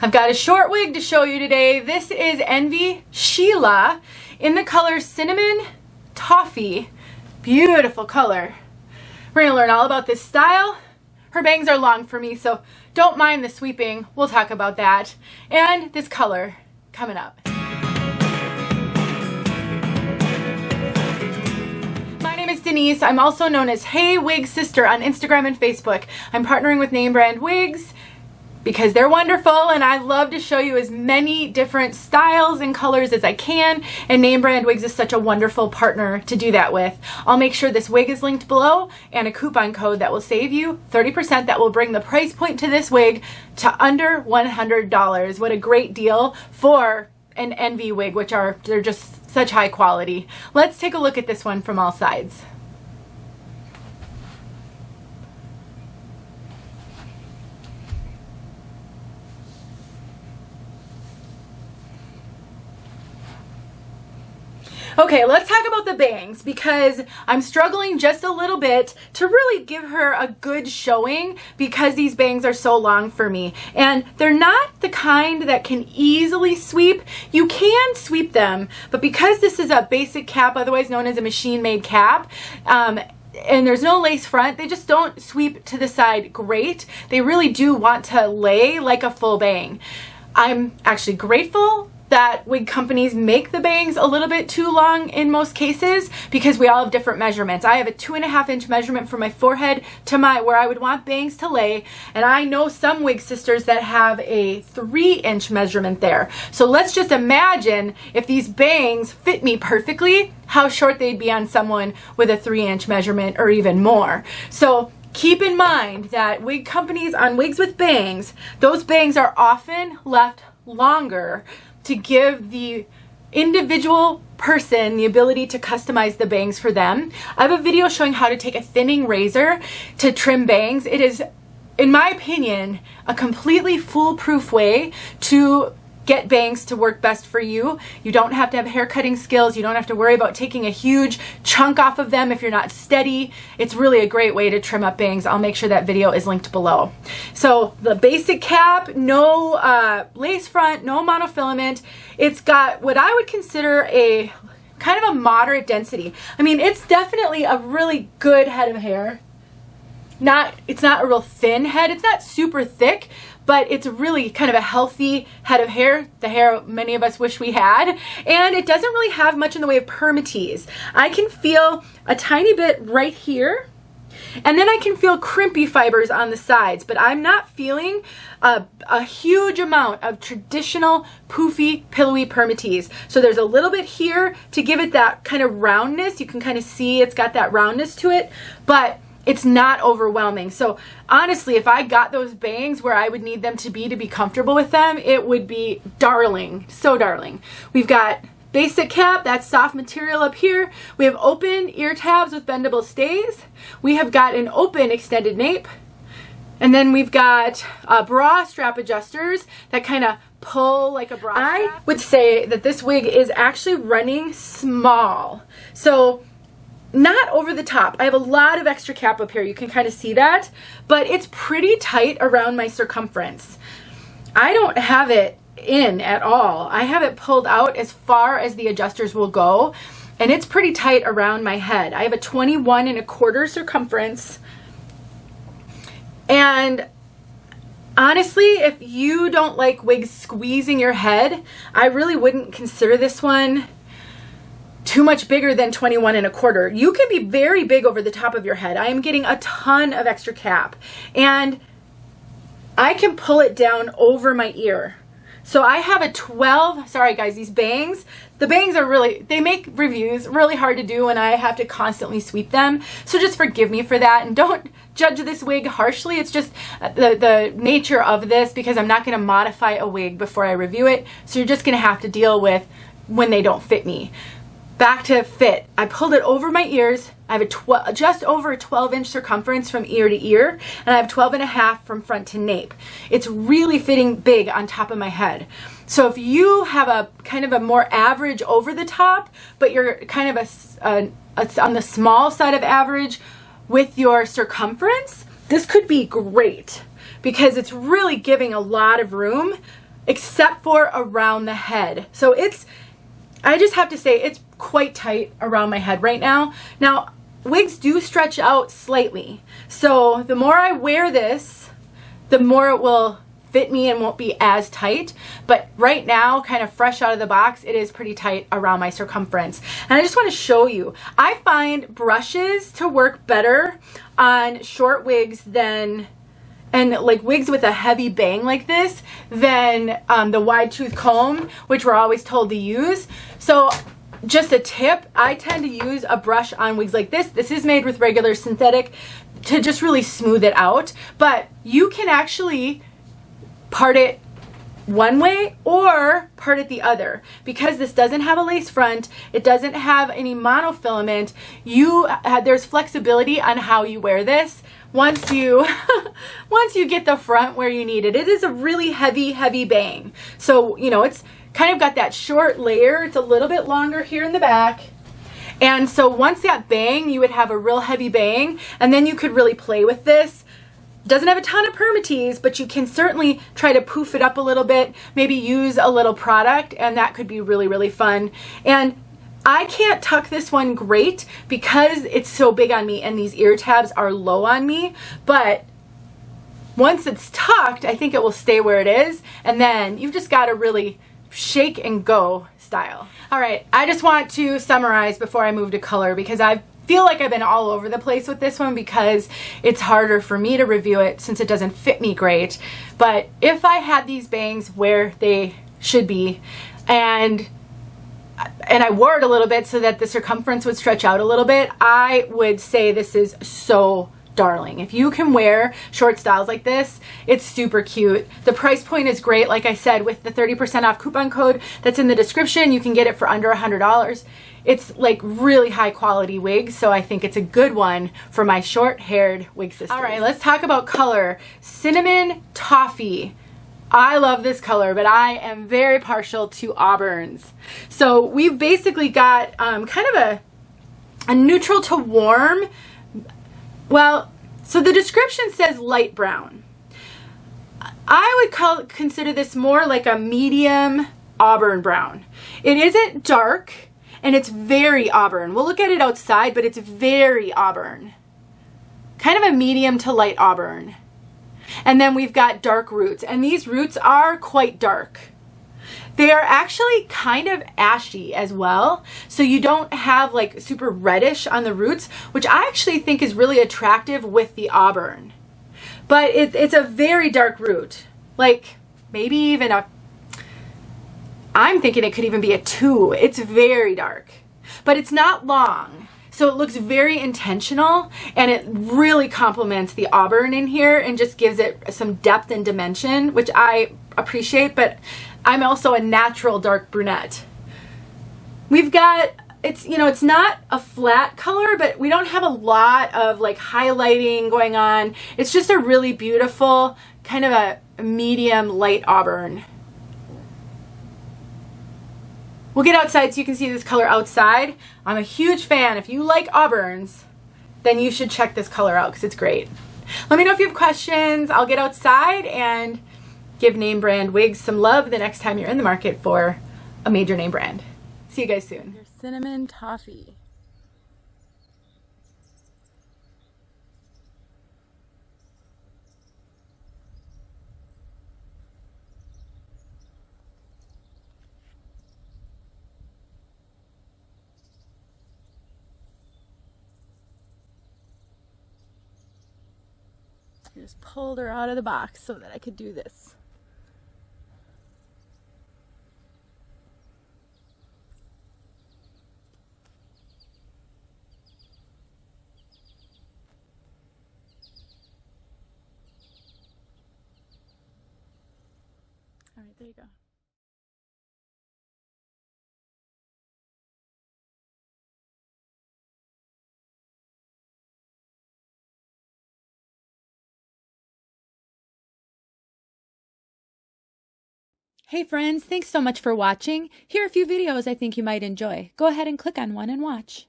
I've got a short wig to show you today. This is Envy Sheila in the color Cinnamon Toffee. Beautiful color. We're gonna learn all about this style. Her bangs are long for me, so don't mind the sweeping. We'll talk about that. And this color coming up. My name is Denise. I'm also known as Hey Wig Sister on Instagram and Facebook. I'm partnering with name brand wigs because they're wonderful, and I love to show you as many different styles and colors as I can, and name brand wigs is such a wonderful partner to do that with. I'll make sure this wig is linked below and a coupon code that will save you 30%. That will bring the price point to this wig to under $100. What a great deal for an Envy wig, they're just such high quality. Let's take a look at this one from all sides. Okay, let's talk about the bangs because I'm struggling just a little bit to really give her a good showing because these bangs are so long for me. And they're not the kind that can easily sweep. You can sweep them, but because this is a basic cap, otherwise known as a machine-made cap, and there's no lace front, they just don't sweep to the side great. They really do want to lay like a full bang. I'm actually grateful that wig companies make the bangs a little bit too long in most cases because we all have different measurements. I have a 2.5 inch measurement from my forehead to where I would want bangs to lay, and I know some wig sisters that have a 3 inch measurement there. So let's just imagine if these bangs fit me perfectly, how short they'd be on someone with a 3 inch measurement or even more. So keep in mind that wig companies on wigs with bangs, those bangs are often left longer to give the individual person the ability to customize the bangs for them. I have a video showing how to take a thinning razor to trim bangs. It is, in my opinion, a completely foolproof way to get bangs to work best for you. You don't have to have hair cutting skills. You don't have to worry about taking a huge chunk off of them if you're not steady. It's really a great way to trim up bangs. I'll make sure that video is linked below. So the basic cap, no lace front, no monofilament. It's got what I would consider a kind of a moderate density. I mean, it's definitely a really good head of hair. It's not a real thin head. It's not super thick, but it's really kind of a healthy head of hair, the hair many of us wish we had, and it doesn't really have much in the way of permatease. I can feel a tiny bit right here, and then I can feel crimpy fibers on the sides, but I'm not feeling a huge amount of traditional poofy, pillowy permatease. So there's a little bit here to give it that kind of roundness. You can kind of see it's got that roundness to it, but it's not overwhelming. So honestly, if I got those bangs where I would need them to be comfortable with them, it would be darling, so darling. We've got basic cap, that's soft material up here. We have open ear tabs with bendable stays. We have got an open extended nape. And then we've got bra strap adjusters that kind of pull like a bra strap. I would say that this wig is actually running small. So not over the top. I have a lot of extra cap up here. You can kind of see that, but it's pretty tight around my circumference. I don't have it in at all. I have it pulled out as far as the adjusters will go, and it's pretty tight around my head. I have a 21.25 circumference, and honestly, if you don't like wigs squeezing your head, I really wouldn't consider this one too much bigger than 21.25. You can be very big over the top of your head. I am getting a ton of extra cap, and I can pull it down over my ear. So I have a 12, sorry guys, these bangs, the bangs are really, they make reviews really hard to do when I have to constantly sweep them. So just forgive me for that, and don't judge this wig harshly. It's just the nature of this, because I'm not going to modify a wig before I review it. So you're just going to have to deal with when they don't fit me. Back to fit. I pulled it over my ears. I have just over a 12-inch circumference from ear to ear, and I have 12.5 from front to nape. It's really fitting big on top of my head. So if you have a kind of a more average over the top, but you're kind of on the small side of average with your circumference, this could be great because it's really giving a lot of room except for around the head. So I just have to say it's quite tight around my head right now. Now, wigs do stretch out slightly. So the more I wear this, the more it will fit me and won't be as tight. But right now, kind of fresh out of the box, it is pretty tight around my circumference. And I just want to show you, I find brushes to work better on short wigs and like wigs with a heavy bang like this than the wide tooth comb, which we're always told to use. So just a tip, I tend to use a brush on wigs like this. This is made with regular synthetic to just really smooth it out. But you can actually part it one way or part it the other. Because this doesn't have a lace front, it doesn't have any monofilament, there's flexibility on how you wear this once you get the front where you need it. It is a really heavy bang. So, you know, it's kind of got that short layer. It's a little bit longer here in the back. And so once that bang, you would have a real heavy bang, and then you could really play with this. Doesn't have a ton of permatease, but you can certainly try to poof it up a little bit, maybe use a little product, and that could be really fun. And I can't tuck this one great because it's so big on me and these ear tabs are low on me, but once it's tucked, I think it will stay where it is, and then you've just got to really shake and go style. All right, I just want to summarize before I move to color, because I feel like I've been all over the place with this one because it's harder for me to review it since it doesn't fit me great. But if I had these bangs where they should be, and I wore it a little bit so that the circumference would stretch out a little bit, I would say this is so darling. If you can wear short styles like this, it's super cute. The price point is great. Like I said, with the 30% off coupon code that's in the description, you can get it for under $100. It's like really high quality wigs, so I think it's a good one for my short-haired wig sisters. All right, let's talk about color. Cinnamon Toffee. I love this color, but I am very partial to auburns. So we've basically got kind of a neutral to warm. Well, so the description says light brown. I would consider this more like a medium auburn brown. It isn't dark, and it's very auburn. We'll look at it outside, but it's very auburn. Kind of a medium to light auburn. And then we've got dark roots, and these roots are quite dark. They are actually kind of ashy as well, so you don't have like super reddish on the roots, which I actually think is really attractive with the auburn. But it's a very dark root, like maybe even I'm thinking it could even be a 2. It's very dark, but it's not long. So it looks very intentional, and it really complements the auburn in here and just gives it some depth and dimension, which I appreciate, but I'm also a natural dark brunette. We've got, it's not a flat color, but we don't have a lot of like highlighting going on. It's just a really beautiful kind of a medium light auburn. We'll get outside so you can see this color outside. I'm a huge fan. If you like auburns, then you should check this color out because it's great. Let me know if you have questions. I'll get outside and give name brand wigs some love the next time you're in the market for a major name brand. See you guys soon. Here's Cinnamon Toffee. I just pulled her out of the box so that I could do this. All right, there you go. Hey friends, thanks so much for watching. Here are a few videos I think you might enjoy. Go ahead and click on one and watch.